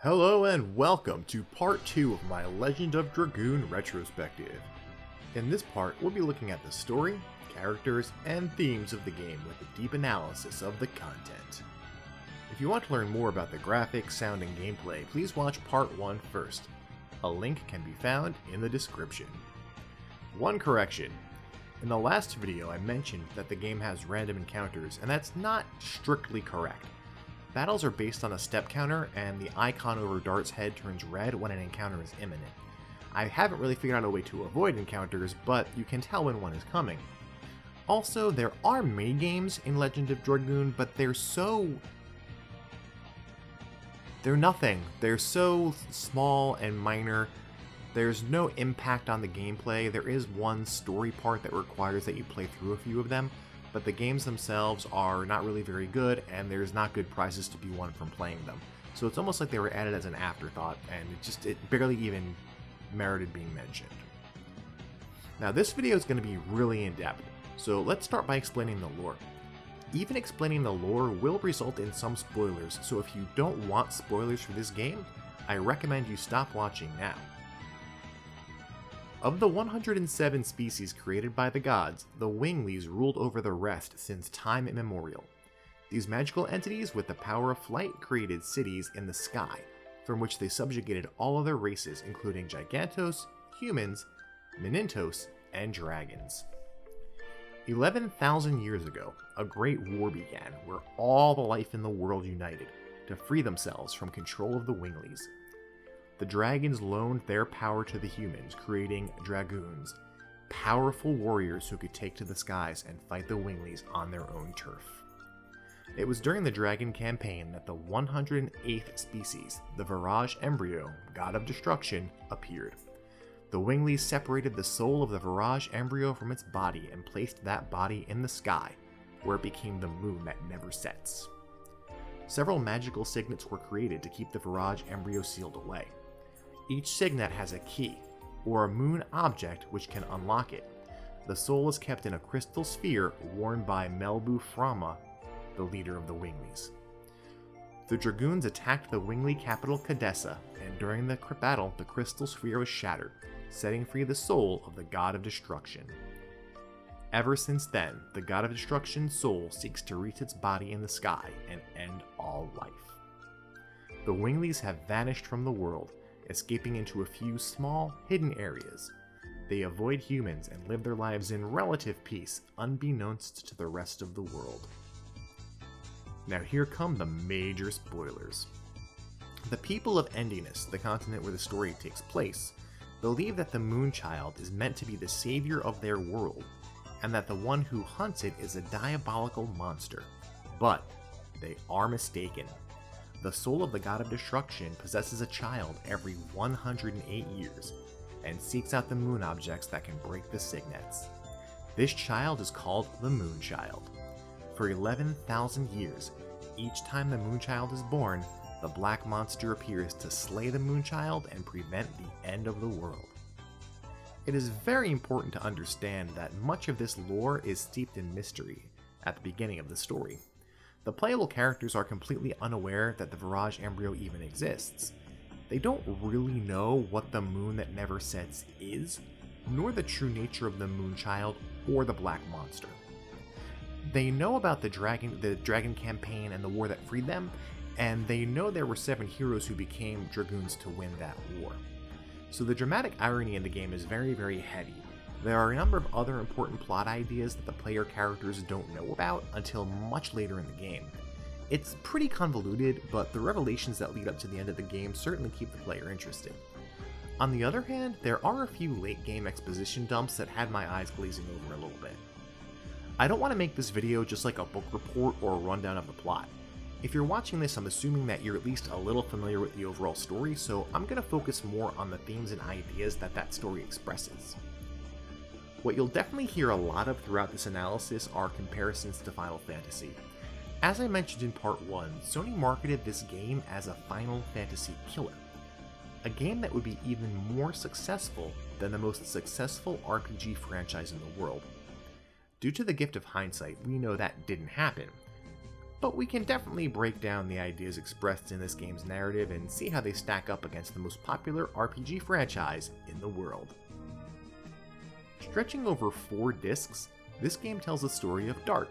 Hello and welcome to part 2 of my Legend of Dragoon retrospective. In this part, we'll be looking at the story, characters, and themes of the game with a deep analysis of the content. If you want to learn more about the graphics, sound, and gameplay, please watch part 1 first. A link can be found in the description. One correction. In the last video I mentioned that the game has random encounters, and that's not strictly correct. Battles are based on a step counter, and the icon over Dart's head turns red when an encounter is imminent. I haven't really figured out a way to avoid encounters, but you can tell when one is coming. Also, there are minigames in Legend of Dragoon, but they're nothing. They're so small and minor. There's no impact on the gameplay. There is one story part that requires that you play through a few of them, but the games themselves are not really very good, and there's not good prizes to be won from playing them. So it's almost like they were added as an afterthought, and it barely even merited being mentioned. Now this video is going to be really in-depth, so let's start by explaining the lore. Even explaining the lore will result in some spoilers, so if you don't want spoilers for this game, I recommend you stop watching now. Of the 107 species created by the gods, the Winglies ruled over the rest since time immemorial. These magical entities with the power of flight created cities in the sky, from which they subjugated all other races including Gigantos, humans, Menintos, and dragons. 11,000 years ago, a great war began where all the life in the world united to free themselves from control of the Winglies. The dragons loaned their power to the humans, creating dragoons, powerful warriors who could take to the skies and fight the Winglies on their own turf. It was during the dragon campaign that the 108th species, the Virage Embryo, god of destruction, appeared. The Winglies separated the soul of the Virage Embryo from its body and placed that body in the sky, where it became the moon that never sets. Several magical signets were created to keep the Virage Embryo sealed away. Each signet has a key, or a moon object which can unlock it. The soul is kept in a crystal sphere worn by Melbu Frama, the leader of the Winglies. The Dragoons attacked the Wingly capital Cadessa, and during the battle the crystal sphere was shattered, setting free the soul of the god of destruction. Ever since then, the god of destruction's soul seeks to reach its body in the sky and end all life. The Winglies have vanished from the world, escaping into a few small, hidden areas. They avoid humans and live their lives in relative peace, unbeknownst to the rest of the world. Now here come the major spoilers. The people of Endinus, the continent where the story takes place, believe that the Moonchild is meant to be the savior of their world, and that the one who hunts it is a diabolical monster. But they are mistaken. The soul of the god of destruction possesses a child every 108 years, and seeks out the moon objects that can break the signets. This child is called the Moonchild. For 11,000 years, each time the Moonchild is born, the black monster appears to slay the Moonchild and prevent the end of the world. It is very important to understand that much of this lore is steeped in mystery at the beginning of the story. The playable characters are completely unaware that the Virage Embryo even exists. They don't really know what the moon that never sets is, nor the true nature of the Moonchild or the Black Monster. They know about the dragon campaign and the war that freed them, and they know there were 7 heroes who became dragoons to win that war. So the dramatic irony in the game is very, very heavy. There are a number of other important plot ideas that the player characters don't know about until much later in the game. It's pretty convoluted, but the revelations that lead up to the end of the game certainly keep the player interested. On the other hand, there are a few late game exposition dumps that had my eyes glazing over a little bit. I don't want to make this video just like a book report or a rundown of the plot. If you're watching this, I'm assuming that you're at least a little familiar with the overall story, so I'm going to focus more on the themes and ideas that story expresses. What you'll definitely hear a lot of throughout this analysis are comparisons to Final Fantasy. As I mentioned in part 1, Sony marketed this game as a Final Fantasy killer. A game that would be even more successful than the most successful RPG franchise in the world. Due to the gift of hindsight, we know that didn't happen. but we can definitely break down the ideas expressed in this game's narrative and see how they stack up against the most popular RPG franchise in the world. Stretching over 4 discs, this game tells the story of Dart,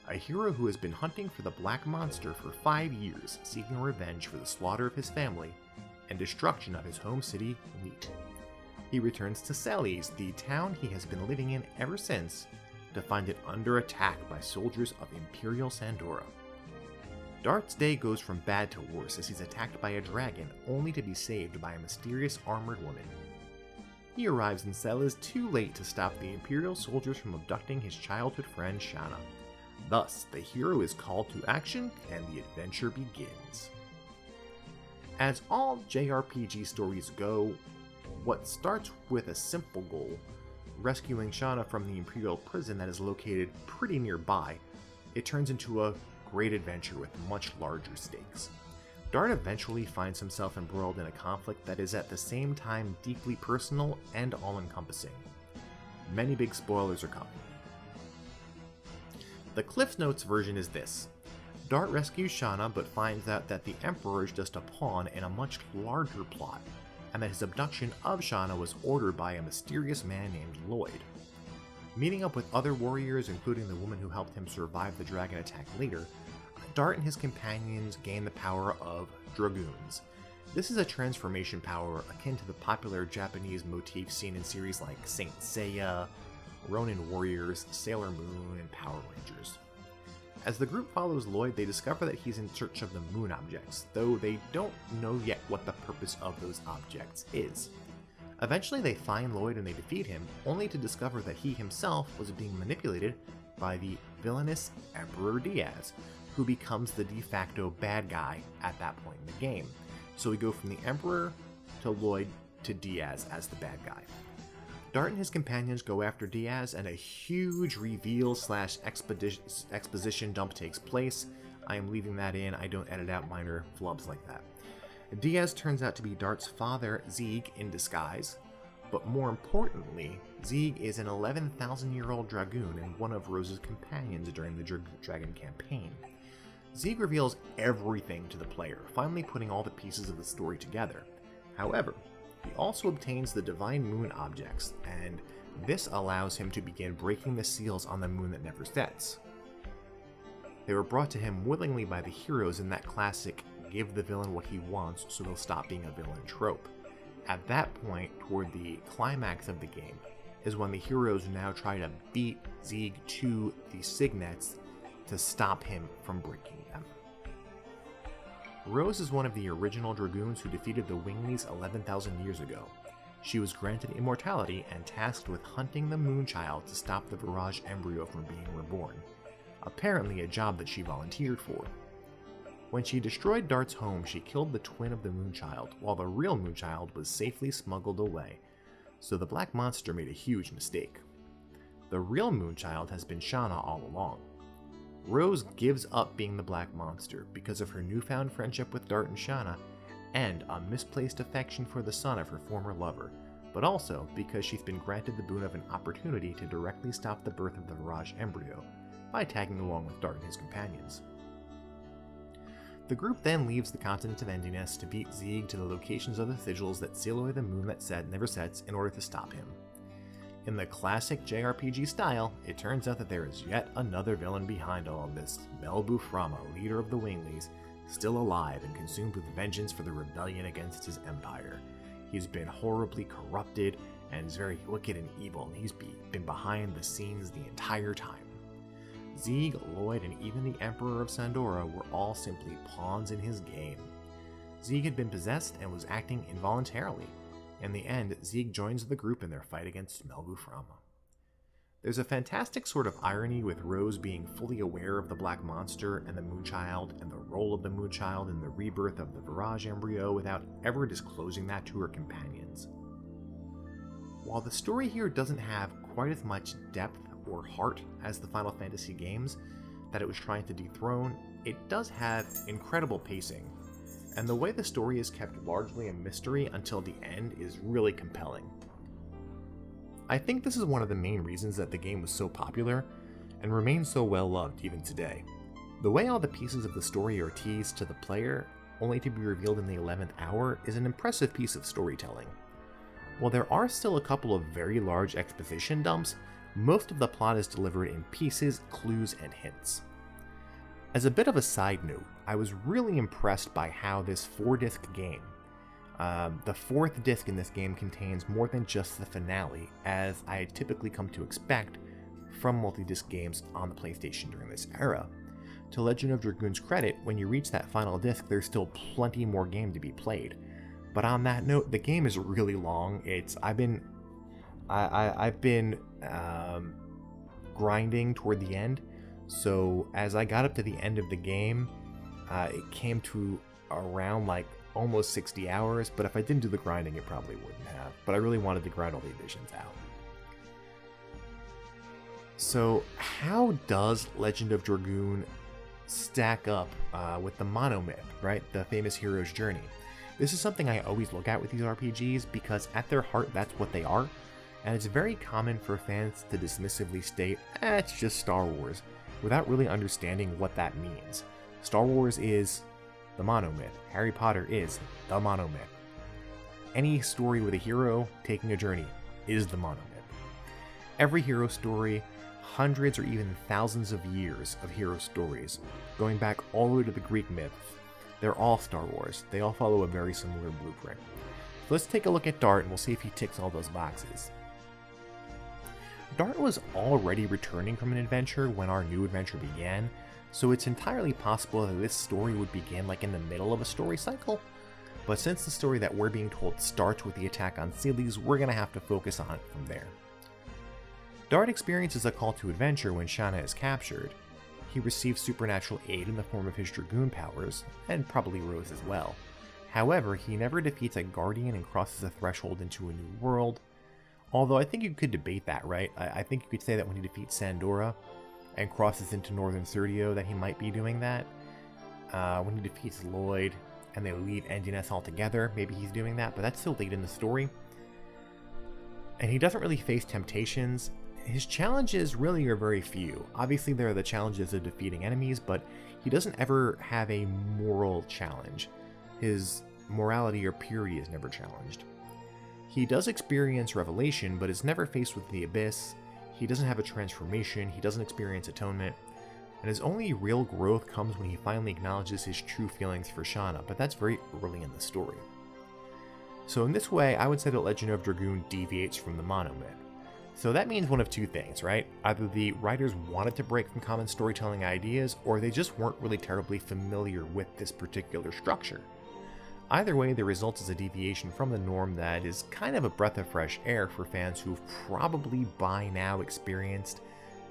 a hero who has been hunting for the Black Monster for 5 years, seeking revenge for the slaughter of his family and destruction of his home city, Leet. He returns to Celes, the town he has been living in ever since, to find it under attack by soldiers of Imperial Sandora. Dart's day goes from bad to worse as he's attacked by a dragon, only to be saved by a mysterious armored woman. He arrives in Celes too late to stop the Imperial soldiers from abducting his childhood friend Shanna. Thus, the hero is called to action and the adventure begins. As all JRPG stories go, what starts with a simple goal, rescuing Shanna from the Imperial prison that is located pretty nearby, it turns into a great adventure with much larger stakes. Dart eventually finds himself embroiled in a conflict that is at the same time deeply personal and all-encompassing. Many big spoilers are coming. The Cliff Notes version is this. Dart rescues Shanna but finds out that the Emperor is just a pawn in a much larger plot, and that his abduction of Shanna was ordered by a mysterious man named Lloyd. Meeting up with other warriors, including the woman who helped him survive the dragon attack later, Dart and his companions gain the power of Dragoons. This is a transformation power akin to the popular Japanese motif seen in series like Saint Seiya, Ronin Warriors, Sailor Moon, and Power Rangers. As the group follows Lloyd, they discover that he's in search of the moon objects, though they don't know yet what the purpose of those objects is. Eventually they find Lloyd and they defeat him, only to discover that he himself was being manipulated by the villainous Emperor Diaz, who becomes the de facto bad guy at that point in the game. So we go from the Emperor to Lloyd to Diaz as the bad guy. Dart and his companions go after Diaz, and a huge reveal / exposition dump takes place. I am leaving that in, I don't edit out minor flubs like that. Diaz turns out to be Dart's father, Zieg, in disguise, but more importantly, Zieg is an 11,000-year-old dragoon and one of Rose's companions during the Dragon campaign. Zieg reveals everything to the player, finally putting all the pieces of the story together. However, he also obtains the Divine Moon objects, and this allows him to begin breaking the seals on the moon that never sets. They were brought to him willingly by the heroes in that classic give the villain what he wants so they'll stop being a villain trope. At that point, toward the climax of the game, is when the heroes now try to beat Zieg to the signets to stop him from breaking them. Rose is one of the original Dragoons who defeated the Winglies 11,000 years ago. She was granted immortality and tasked with hunting the Moonchild to stop the Virage embryo from being reborn, apparently a job that she volunteered for. When she destroyed Dart's home, she killed the twin of the Moonchild, while the real Moonchild was safely smuggled away, so the Black Monster made a huge mistake. The real Moonchild has been Shanna all along. Rose gives up being the Black Monster because of her newfound friendship with Dart and Shanna, and a misplaced affection for the son of her former lover, but also because she's been granted the boon of an opportunity to directly stop the birth of the Virage embryo by tagging along with Dart and his companions. The group then leaves the continent of Endiness to beat Zieg to the locations of the sigils that seal away the moon that never sets in order to stop him. In the classic JRPG style, it turns out that there is yet another villain behind all of this, Melbu-Frama, leader of the Winglies, still alive and consumed with vengeance for the rebellion against his empire. He's been horribly corrupted and is very wicked and evil, and he's been behind the scenes the entire time. Zieg, Lloyd, and even the Emperor of Sandora were all simply pawns in his game. Zieg had been possessed and was acting involuntarily. In the end, Zieg joins the group in their fight against Melbu-Frama. There's a fantastic sort of irony with Rose being fully aware of the Black Monster and the Moonchild and the role of the Moonchild in the rebirth of the Virage embryo without ever disclosing that to her companions. While the story here doesn't have quite as much depth or heart as the Final Fantasy games that it was trying to dethrone, it does have incredible pacing, and the way the story is kept largely a mystery until the end is really compelling. I think this is one of the main reasons that the game was so popular and remains so well loved even today. The way all the pieces of the story are teased to the player, only to be revealed in the 11th hour, is an impressive piece of storytelling. While there are still a couple of very large exposition dumps, most of the plot is delivered in pieces, clues, and hints. As a bit of a side note, I was really impressed by how this 4-disc game, the 4th disc in this game contains more than just the finale, as I had typically come to expect from multi-disc games on the PlayStation during this era. To Legend of Dragoon's credit, when you reach that final disc, there's still plenty more game to be played. But on that note, the game is really long. I've been grinding toward the end, so as I got up to the end of the game, it came to around like almost 60 hours, but if I didn't do the grinding, it probably wouldn't have. But I really wanted to grind all the additions out. So how does Legend of Dragoon stack up with the Monomyth, right? The famous hero's journey. This is something I always look at with these RPGs because at their heart that's what they are, and it's very common for fans to dismissively state, it's just Star Wars, without really understanding what that means. Star Wars is the Monomyth. Harry Potter is the Monomyth. Any story with a hero taking a journey is the Monomyth. Every hero story, hundreds or even thousands of years of hero stories, going back all the way to the Greek myths, they're all Star Wars. They all follow a very similar blueprint. So let's take a look at Dart and we'll see if he ticks all those boxes. Dart was already returning from an adventure when our new adventure began, so it's entirely possible that this story would begin like in the middle of a story cycle. But since the story that we're being told starts with the attack on Seelis, we're going to have to focus on it from there. Dart experiences a call to adventure when Shanna is captured. He receives supernatural aid in the form of his Dragoon powers, and probably Rose as well. However, he never defeats a Guardian and crosses a threshold into a new world. Although I think you could debate that, right? I think you could say that when he defeats Sandora and crosses into Northern Serdio that he might be doing that. When he defeats Lloyd and they leave Endiness altogether, maybe he's doing that, but that's still late in the story. And he doesn't really face temptations. His challenges really are very few. Obviously there are the challenges of defeating enemies, but he doesn't ever have a moral challenge. His morality or purity is never challenged. He does experience revelation, but is never faced with the abyss. He doesn't have a transformation, he doesn't experience atonement, and his only real growth comes when he finally acknowledges his true feelings for Shanna, but that's very early in the story. So in this way, I would say that Legend of Dragoon deviates from the Monomyth. So that means one of two things, right? Either the writers wanted to break from common storytelling ideas, or they just weren't really terribly familiar with this particular structure. Either way, the result is a deviation from the norm that is kind of a breath of fresh air for fans who've probably by now experienced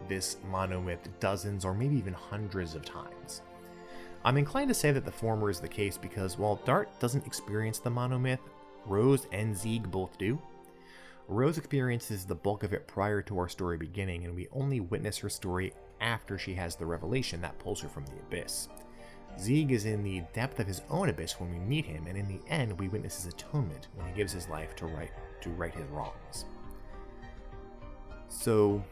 this Monomyth dozens or maybe even hundreds of times. I'm inclined to say that the former is the case because while Dart doesn't experience the Monomyth, Rose and Zieg both do. Rose experiences the bulk of it prior to our story beginning, and we only witness her story after she has the revelation that pulls her from the abyss. Zieg is in the depth of his own abyss when we meet him, and in the end we witness his atonement when he gives his life to right his wrongs. So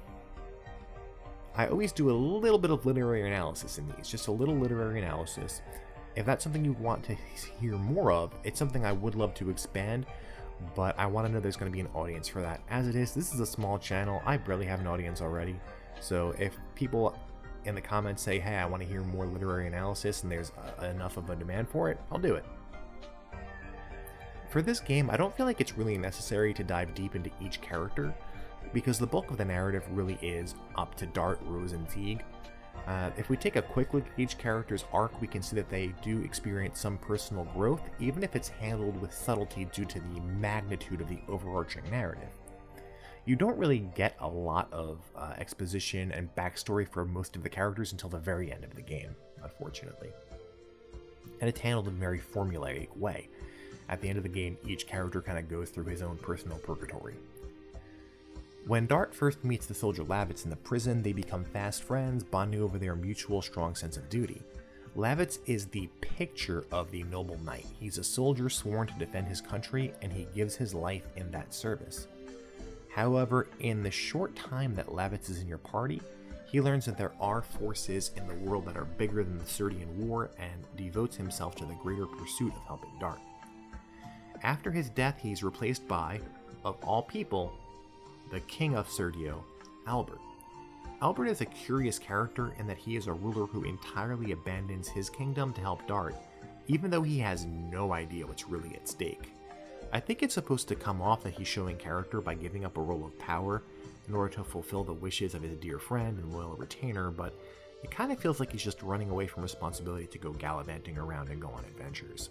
I always do a little bit of literary analysis in these, just a little literary analysis. If that's something you want to hear more of, it's something I would love to expand, but I want to know there's going to be an audience for that. As it is, this is a small channel. I barely have an audience already. So if people in the comments say, hey, I want to hear more literary analysis and there's enough of a demand for it, I'll do it. For this game, I don't feel like it's really necessary to dive deep into each character, because the bulk of the narrative really is up to Dart, Rose, and Zieg. If we take a quick look at each character's arc, we can see that they do experience some personal growth, even if it's handled with subtlety due to the magnitude of the overarching narrative. You don't really get a lot of exposition and backstory for most of the characters until the very end of the game, unfortunately. And it's handled in a very formulaic way. At the end of the game, each character kind of goes through his own personal purgatory. When Dart first meets the soldier Lavitz in the prison, they become fast friends, bonding over their mutual strong sense of duty. Lavitz is the picture of the noble knight. He's a soldier sworn to defend his country, and he gives his life in that service. However, in the short time that Lavitz is in your party, He learns that there are forces in the world that are bigger than the Surdian War and devotes himself to the greater pursuit of helping Dart. After his death, he's replaced by, of all people, the King of Surdio, Albert. Albert is a curious character in that he is a ruler who entirely abandons his kingdom to help Dart, even though he has no idea what's really at stake. I think it's supposed to come off that he's showing character by giving up a role of power in order to fulfill the wishes of his dear friend and loyal retainer, but it kind of feels like he's just running away from responsibility to go gallivanting around and go on adventures.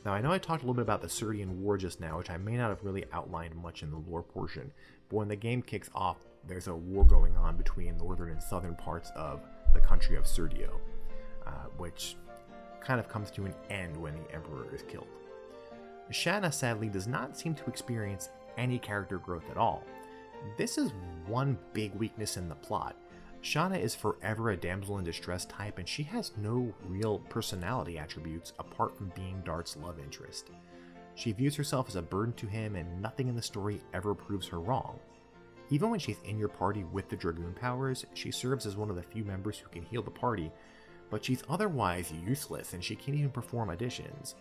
Now, I know I talked a little bit about the Surdian War just now, which I may not have really outlined much in the lore portion, but when the game kicks off, there's a war going on between northern and southern parts of the country of Surdio, which kind of comes to an end when the Emperor is killed. Shanna sadly does not seem to experience any character growth at all. This is one big weakness in the plot. Shanna is forever a damsel in distress type, and she has no real personality attributes apart from being Dart's love interest. She views herself as a burden to him, and nothing in the story ever proves her wrong. Even when she's in your party with the Dragoon powers, she serves as one of the few members who can heal the party, but she's otherwise useless and she can't even perform additions.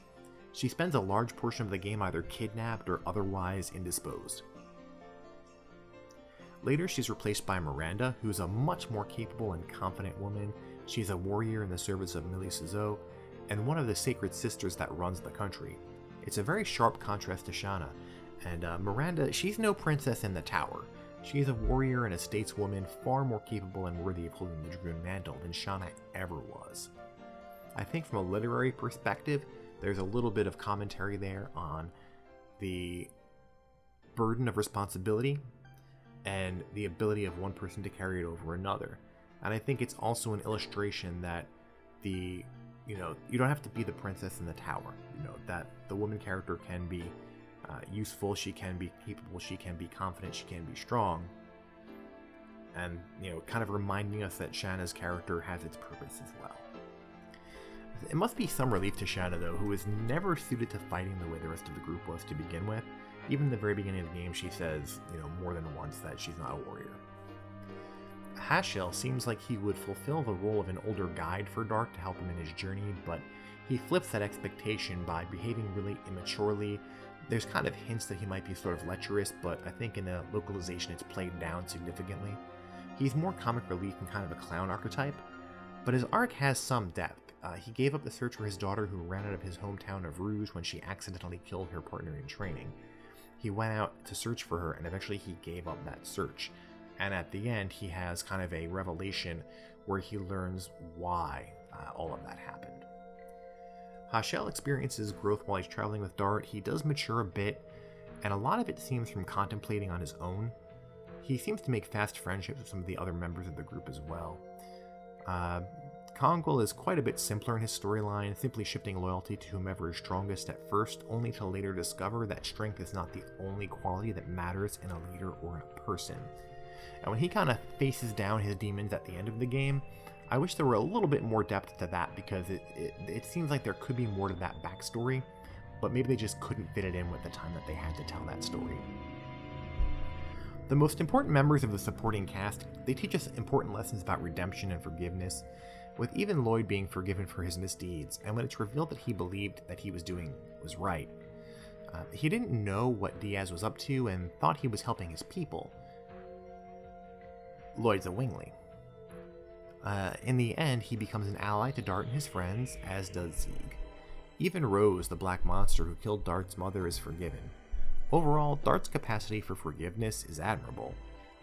She spends a large portion of the game either kidnapped or otherwise indisposed. Later, she's replaced by Miranda, who's a much more capable and confident woman. She's a warrior in the service of Millie Ciseaux, and one of the sacred sisters that runs the country. It's a very sharp contrast to Shanna, and Miranda, she's no princess in the tower. She is a warrior and a stateswoman far more capable and worthy of holding the Dragoon mantle than Shanna ever was. I think from a literary perspective, there's a little bit of commentary there on the burden of responsibility and the ability of one person to carry it over another. And I think it's also an illustration that you don't have to be the princess in the tower. That the woman character can be useful, she can be capable, she can be confident, she can be strong. And, kind of reminding us that Shanna's character has its purpose as well. It must be some relief to Shanna, though, who is never suited to fighting the way the rest of the group was to begin with. Even in the very beginning of the game, she says, more than once that she's not a warrior. Hashel seems like he would fulfill the role of an older guide for Dart to help him in his journey, but he flips that expectation by behaving really immaturely. There's kind of hints that he might be sort of lecherous, but I think in the localization it's played down significantly. He's more comic relief and kind of a clown archetype, but his arc has some depth. He gave up the search for his daughter, who ran out of his hometown of Rouge when she accidentally killed her partner in training. He went out to search for her, and eventually he gave up that search. And at the end, he has kind of a revelation where he learns why all of that happened. Hashel experiences growth while he's traveling with Dart. He does mature a bit, and a lot of it seems from contemplating on his own. He seems to make fast friendships with some of the other members of the group as well. Kongol is quite a bit simpler in his storyline, simply shifting loyalty to whomever is strongest at first, only to later discover that strength is not the only quality that matters in a leader or in a person. And when he kind of faces down his demons at the end of the game, I wish there were a little bit more depth to that, because it seems like there could be more to that backstory, but maybe they just couldn't fit it in with the time that they had to tell that story. The most important members of the supporting cast, they teach us important lessons about redemption and forgiveness, with even Lloyd being forgiven for his misdeeds, and when it's revealed that he believed that he was doing was right. He didn't know what Diaz was up to and thought he was helping his people. Lloyd's a wingly. In the end, he becomes an ally to Dart and his friends, as does Zieg. Even Rose, the black monster who killed Dart's mother, is forgiven. Overall, Dart's capacity for forgiveness is admirable.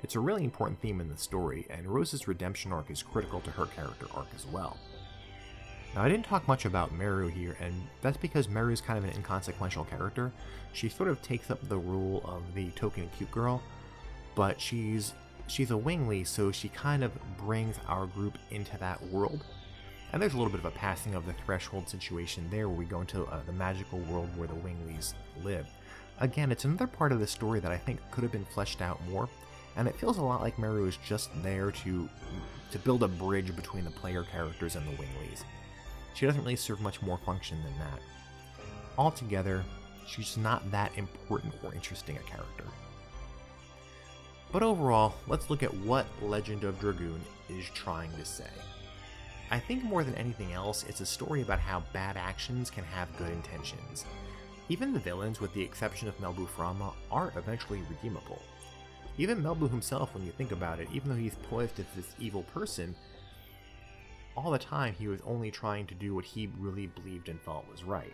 It's a really important theme in the story, and Rose's redemption arc is critical to her character arc as well. Now, I didn't talk much about Meru here, and that's because Meru is kind of an inconsequential character. She sort of takes up the role of the token cute girl, but she's a wingly, so she kind of brings our group into that world. And there's a little bit of a passing of the threshold situation there, where we go into the magical world where the winglies live. Again, it's another part of the story that I think could have been fleshed out more, and it feels a lot like Meru is just there to build a bridge between the player characters and the winglies. She doesn't really serve much more function than that. Altogether, she's not that important or interesting a character. But overall, let's look at what Legend of Dragoon is trying to say. I think more than anything else, it's a story about how bad actions can have good intentions. Even the villains, with the exception of Melbu Frama, are eventually redeemable. Even Melbu himself, when you think about it, even though he's poised as this evil person, all the time he was only trying to do what he really believed and felt was right.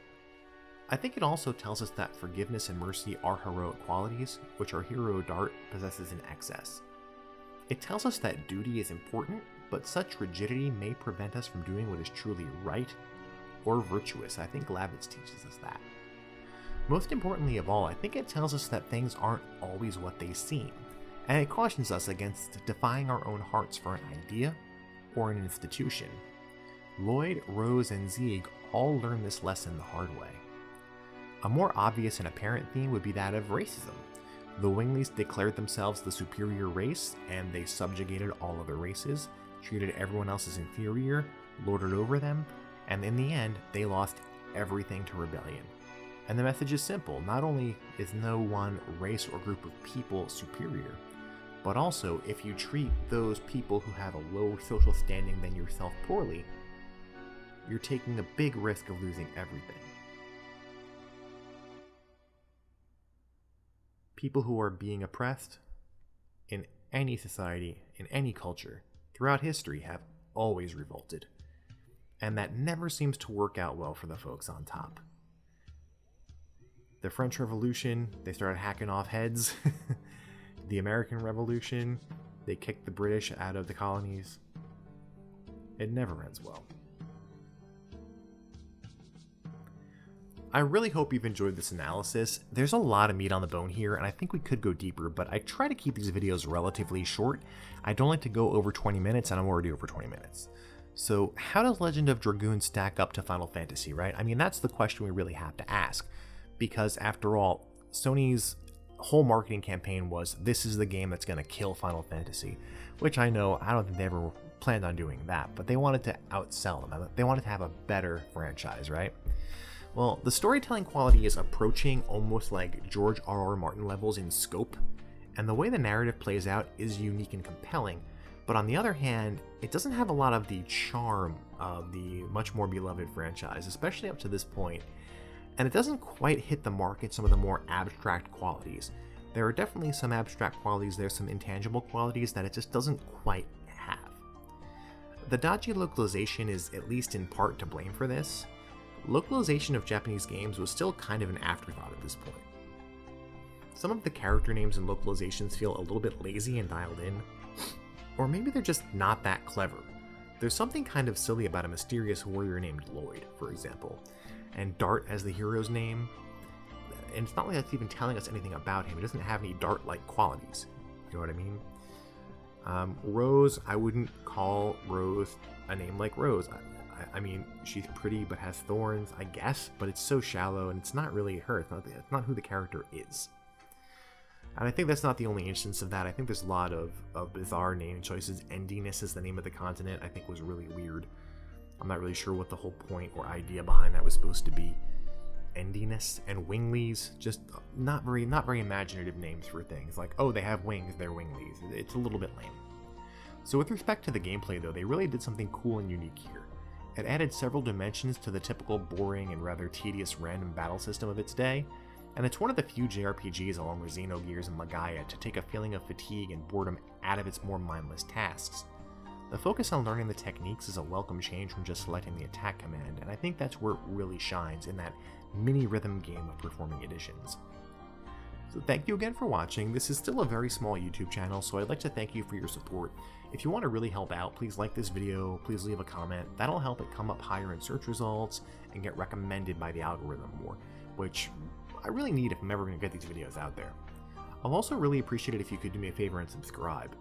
I think it also tells us that forgiveness and mercy are heroic qualities, which our hero Dart possesses in excess. It tells us that duty is important, but such rigidity may prevent us from doing what is truly right or virtuous. I think Lavitz teaches us that. Most importantly of all, I think it tells us that things aren't always what they seem, and it cautions us against defying our own hearts for an idea or an institution. Lloyd, Rose, and Zieg all learn this lesson the hard way. A more obvious and apparent theme would be that of racism. The Winglies declared themselves the superior race, and they subjugated all other races, treated everyone else as inferior, lorded over them, and in the end, they lost everything to rebellion. And the message is simple: not only is no one race or group of people superior, but also if you treat those people who have a lower social standing than yourself poorly, you're taking a big risk of losing everything. People who are being oppressed in any society, in any culture, throughout history have always revolted. And that never seems to work out well for the folks on top. The French Revolution, they started hacking off heads. The American Revolution, they kicked the British out of the colonies. It never ends well. I really hope you've enjoyed this analysis. There's a lot of meat on the bone here, and I think we could go deeper, but I try to keep these videos relatively short. I don't like to go over 20 minutes, and I'm already over 20 minutes. So how does Legend of Dragoon stack up to Final Fantasy, right? I mean, that's the question we really have to ask, because after all, Sony's whole marketing campaign was, this is the game that's going to kill Final Fantasy, which I know, I don't think they ever planned on doing that, but they wanted to outsell them. They wanted to have a better franchise, right? Well, the storytelling quality is approaching almost like George R.R. Martin levels in scope, and the way the narrative plays out is unique and compelling, but on the other hand, it doesn't have a lot of the charm of the much more beloved franchise, especially up to this point, and it doesn't quite hit the mark in some of the more abstract qualities. There are definitely some abstract qualities, there's some intangible qualities that it just doesn't quite have. The dodgy localization is at least in part to blame for this. Localization of Japanese games was still kind of an afterthought at this point. Some of the character names and localizations feel a little bit lazy and dialed in, or maybe they're just not that clever. There's something kind of silly about a mysterious warrior named Lloyd, for example, and Dart as the hero's name, and it's not like that's even telling us anything about him. He doesn't have any Dart-like qualities, you know what I mean? Rose, I wouldn't call Rose a name like Rose. I mean, she's pretty but has thorns, I guess, but it's so shallow and it's not really her. It's not who the character is. And I think that's not the only instance of that. I think there's a lot of bizarre name choices. Endiness is the name of the continent, I think was really weird. I'm not really sure what the whole point or idea behind that was supposed to be. Endiness and Winglies, just not very imaginative names for things. Like, oh, they have wings, they're Winglies. It's a little bit lame. So with respect to the gameplay though, they really did something cool and unique here. It added several dimensions to the typical boring and rather tedious random battle system of its day, and it's one of the few JRPGs along with Xenogears and Magaya to take a feeling of fatigue and boredom out of its more mindless tasks. The focus on learning the techniques is a welcome change from just selecting the attack command, and I think that's where it really shines in that mini rhythm game of performing additions. So thank you again for watching. This is still a very small YouTube channel, so I'd like to thank you for your support. If you want to really help out, please like this video, please leave a comment. That'll help it come up higher in search results and get recommended by the algorithm more, which I really need if I'm ever going to get these videos out there. I'll also really appreciate it if you could do me a favor and subscribe.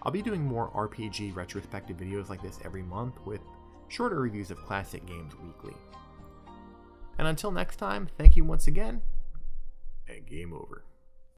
I'll be doing more RPG retrospective videos like this every month with shorter reviews of classic games weekly. And until next time, thank you once again, and game over.